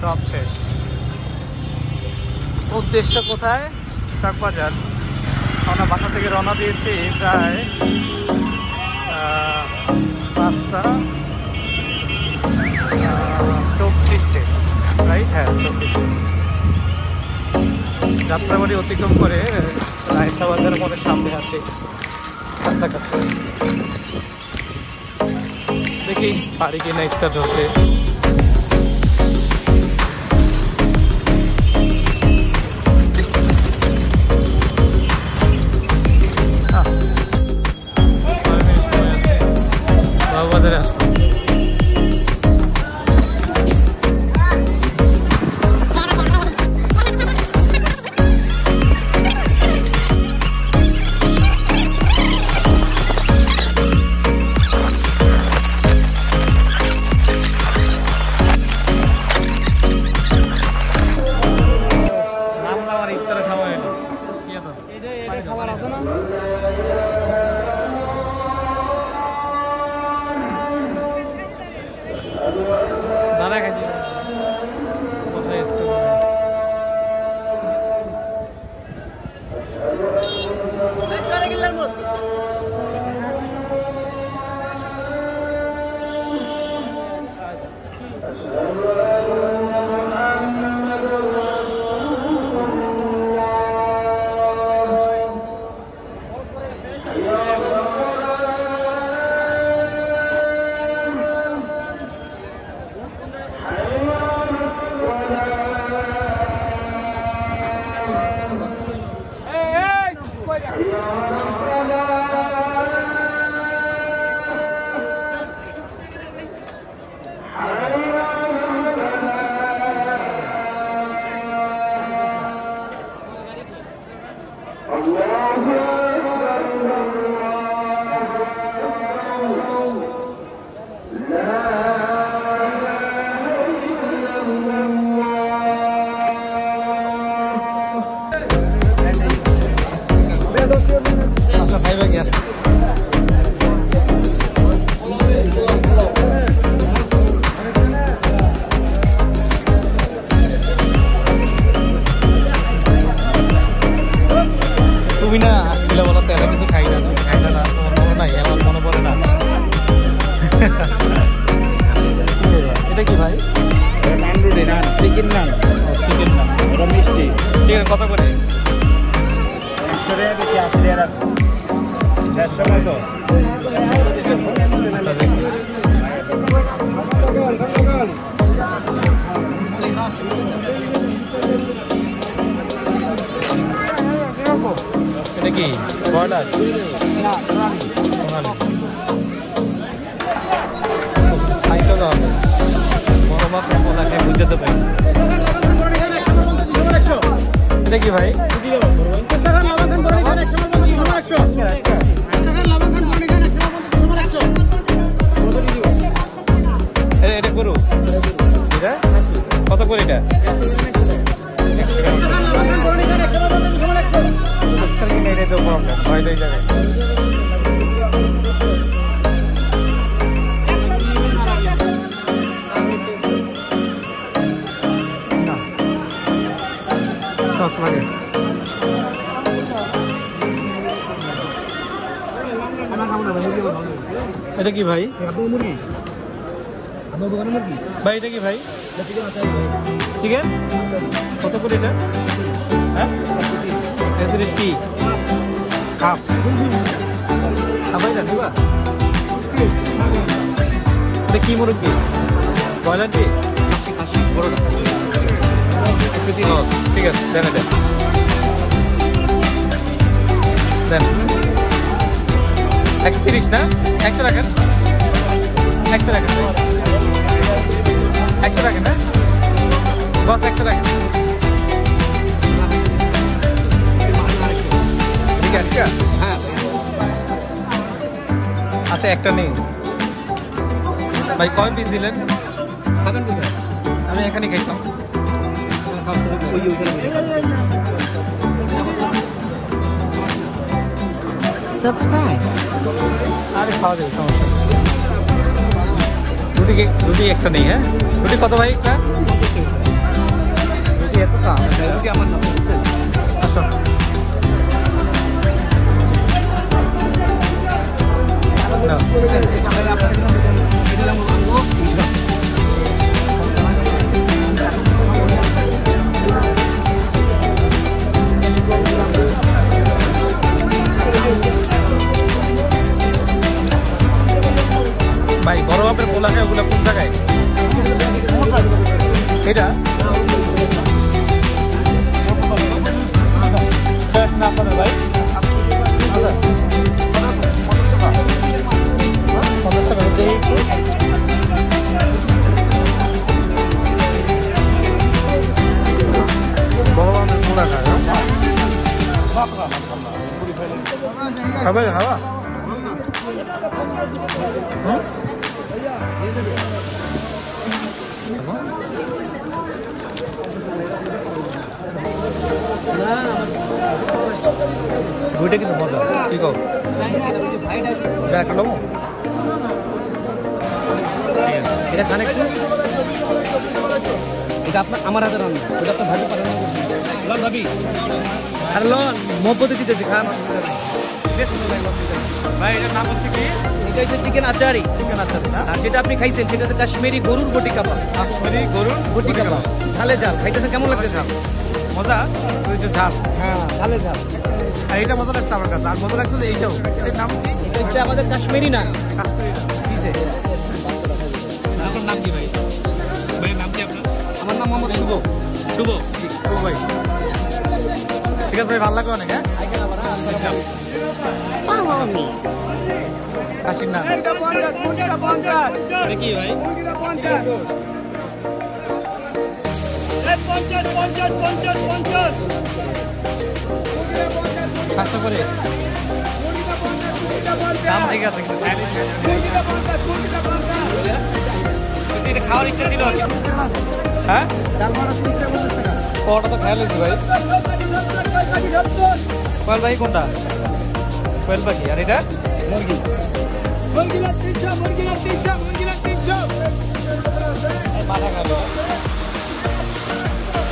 সব শেষ। উদ্দেশ্য কোথায়? চকবাজার। আমরা বাসা থেকে রওনা দিয়েছি প্রায় 5:34 রাইট? হ্যাঁ 34। যাত্রাবাড়ি অতিক্রম করে রায়তা বাজারের মধ্যে সামনে আছে কাছাকাছি। দেখি পারি কিনা ইফতার ধরতে। বাজারে আসবো। তুমি না আসছিলে বলো তো, এত কিছু খাই না, তুমি খাইলে না, তোমার মনে নাই? আমার মনে পড়ে না। এটা কি ভাই? নানরুটি না, চিকেন নান। চিকেন নান, ওটা মিষ্টি। চিকেন কত করে? 100 টাকা বেশি, 80 টাকা রাখবো। 400 টাকা তো। এটা কি বর্ডার? না, খাইতে দাও বড় মাছ ওনাকে বুঝতে তো পারি। এটা কি ভাই? এটা করু, এটা কত করে? এটা আজকাল কিনে এটা তো প্রবলেম হয় এই জায়গায়। এটা কি ভাই? ভাই এটা কি ভাই? চিকেন কত করে এটা? হ্যাঁ 30 কি কাপ? ভাই না দিবা? এটা কি মুরগি? ব্রয়লার কি? খাসি বড়টা। ঠিক আছে দেন, এটা দেন। 130 না? 100 রাখেন, 100 রাখেন, 100 রাখেন না বস, 100 রাখেন। ঠিক আছে, হ্যাঁ আচ্ছা একটা নেই ভাই। কয় পিস দিলেন? খাবেন কোথায়? আমি এখানে খাইতাম। Subscribe. আরে খাওয়া যাবে, সমস্যা নেই। রুটি একটা নেই। হ্যাঁ রুটি কত ভাই? একটা এটা শেষ না আপনাদের ভাই 50 টাকা দিয়ে একটু ভগবানের মোড়া খায় খাবে খাবা বইটা কিন্তু মজা কি কও একটা নেবো এটা কানেক্ট এটা আপনার আমার হাতে রান্না ওটা আপনার ভাবি পাঠানো লন ভাবি আর লন মব্বতে দিতেছি খান ভাই এটার নাম হচ্ছে কি এটা হচ্ছে চিকেন আচারি না আর যেটা আপনি খাইছেন সেটা হচ্ছে কাশ্মীরি গরুর বটি কাবাব কাশ্মীরি গরুর বটি কাবাব ঝালে ঝাল খাইতেছেন কেমন লাগছে ঝাল মজা ওই যে ঝাল হ্যাঁ ঝালে ঝাল আর এটা মজা লাগছে আমার কাছে আর মজা লাগছে যে এইটাও এটার নাম কি এটা হচ্ছে আমাদের কাশ্মীরি না কাশ্মীরি কিসে আপনার নাম কি ভাই ভাইয়ের নাম কি আপনার আমার নাম মোহাম্মদ শুভ শুভ ভাই ঠিক আছে ভাই ভালো লাগবে অনেক হ্যাঁ Follow me. কাশির নাম কি ভাই 700 করে দাম ঠিক আছে কিন্তু খাওয়ার ইচ্ছা ছিল হ্যাঁ ওটা তো খেয়াল হয়েছে ভাই কোয়েল পাখি কোনটা কোয়েল পাখি আর এটা মুরগি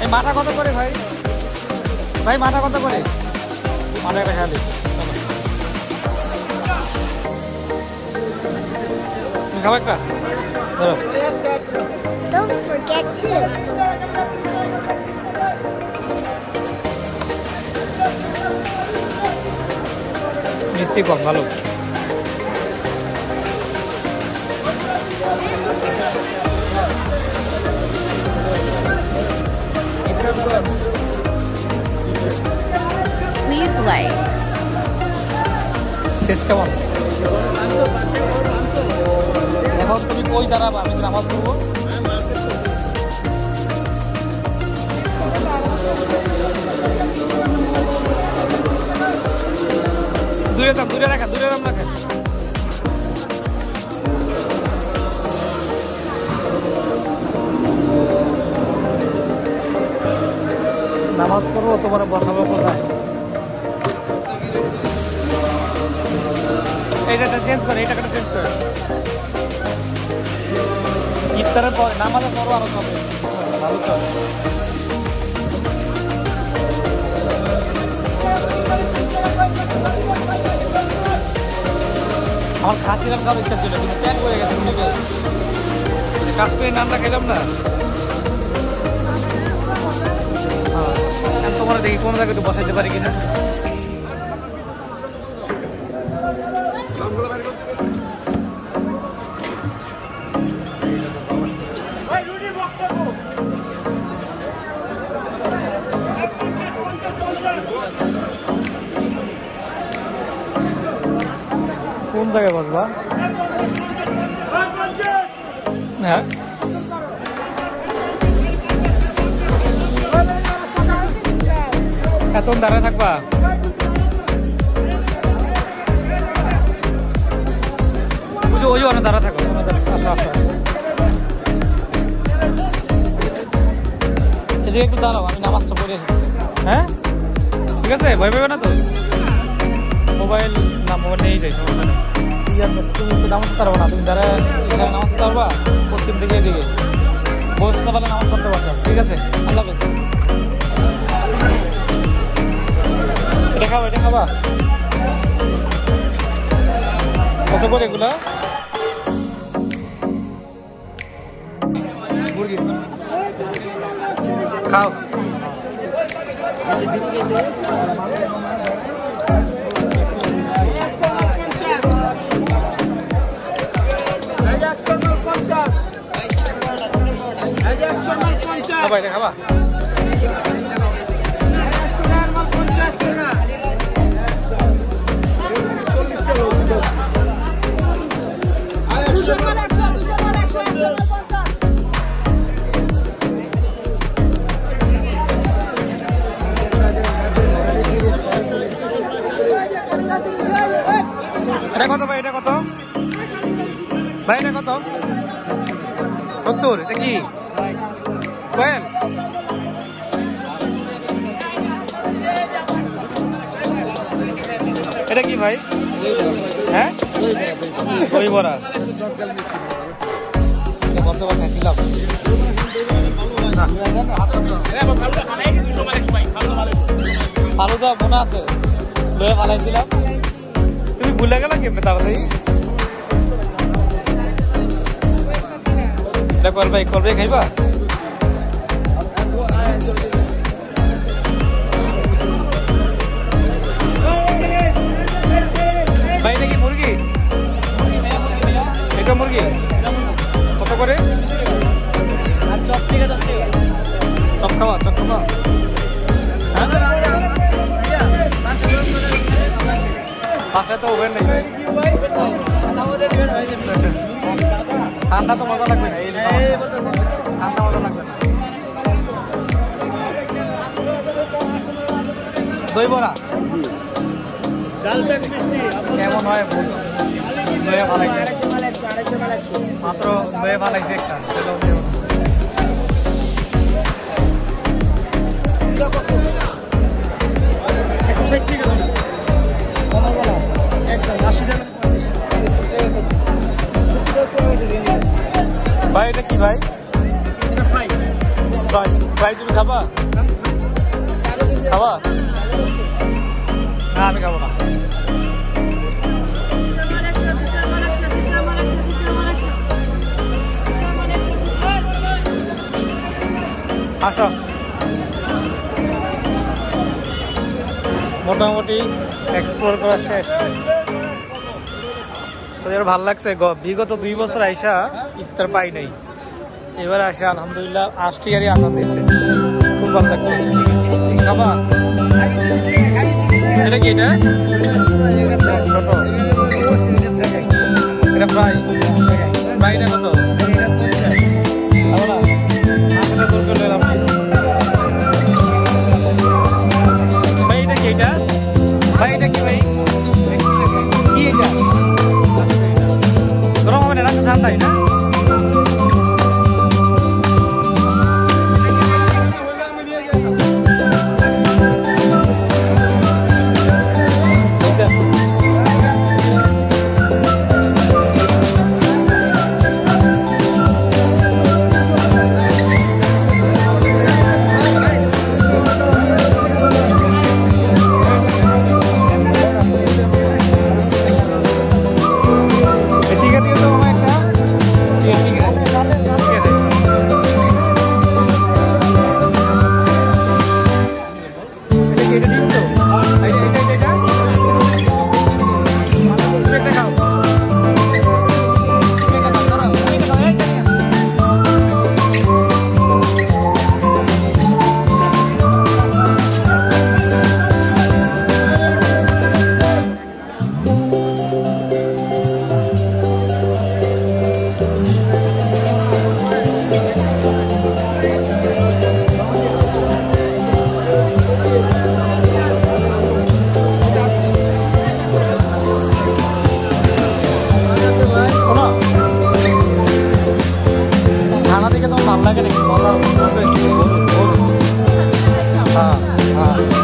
এই মাথা কত করে ভাই ভাই মাথা কত করে মাথা একটা খেয়ালি তুমি খাবো একটা ধরো Don't forget to. মিষ্টি কম ভালো Please like. টেস্ট কেমন এখন তুমি কই দাঁড়াবা আমি নামাজ করবো দূরে রাখেন নামাজ পড়বো তোমার বসাবো কোথায় এই টাকাটা চেঞ্জ করে ইফতারের পরে নামাজের পরও আরো চলবে ভালো চলে আমার খাসির নাম খাওয়ার ইচ্ছা ছিল কিন্তু ট্যাগ হয়ে গেছে কাশ্মীরের নামটা খেলাম না তোমার দেখি কোন জায়গায় একটু বসাইতে পারি কিনা কোন জায়গায় বসবা হ্যাঁ এত দাঁড়ায় থাকবা ওই অনেক দাঁড়া থাকো এদিকে একটু দাঁড়াও আমি নামাজটা পড়ে হ্যাঁ ঠিক আছে ভয় পাবে না তো মোবাইল নিয়ে যাই সমস্যা নেই তুমি তো নামাজ পড়তে পারবো না তুমি দাঁড়া এখানে নামাজ পড়তে পারবা পশ্চিম দিকে এদিকে বসতে পারলে নামাজ পড়তে পারবে ঠিক আছে আল্লাহ হাফেজ এটা খাবা কত করে এগুলা মুরগি খাও Ajax খাবা এটা খাবা এটা কত ভাই এটা কত ভাই এটা কত 70 এটা কি কোয়েল এটা কি ভাই হ্যাঁ দই বড়া বর্তমান খাইছিলাম ফালুদা মনে আছে লয়ে ফালাইছিলাম তুমি ভুলে গেল কেমনে তাহলে করবে করবে খাইবা ভাই এটা কি মুরগি এটা মুরগি কত করে আর চপ থেকে 10 টাকা চপ খাওয়া বাসায় তো ওভেন নেই ঠান্ডা তো মজা লাগবে না এই ঠান্ডা মজা লাগবে না দই বড়া কেমন হয় দইয়ে ফালাইছে মাত্র দইয়ে ফালাইছে একটা ভাই এটা কি ভাই ফ্রাই তুমি খাবা খাবা না আমি খাবো না আসো মোটামুটি এক্সপ্লোর করা শেষ ভালো লাগছে বিগত 2 বছর আইসা ইফতার পাই নাই এবার আসে আলহামদুলিল্লাহ আসছি আর আসান দিয়েছে খুব ভালো লাগছে খাবা এটা কি এটা ছোট এটা ফ্রাই ফ্রাইটা কত ভাই এটা কি এটা ভাই এটা কি ভাই কি এটা গরম হবে না রাখতে ঠান্ডাই না লাগে নাকি? হ্যাঁ হ্যাঁ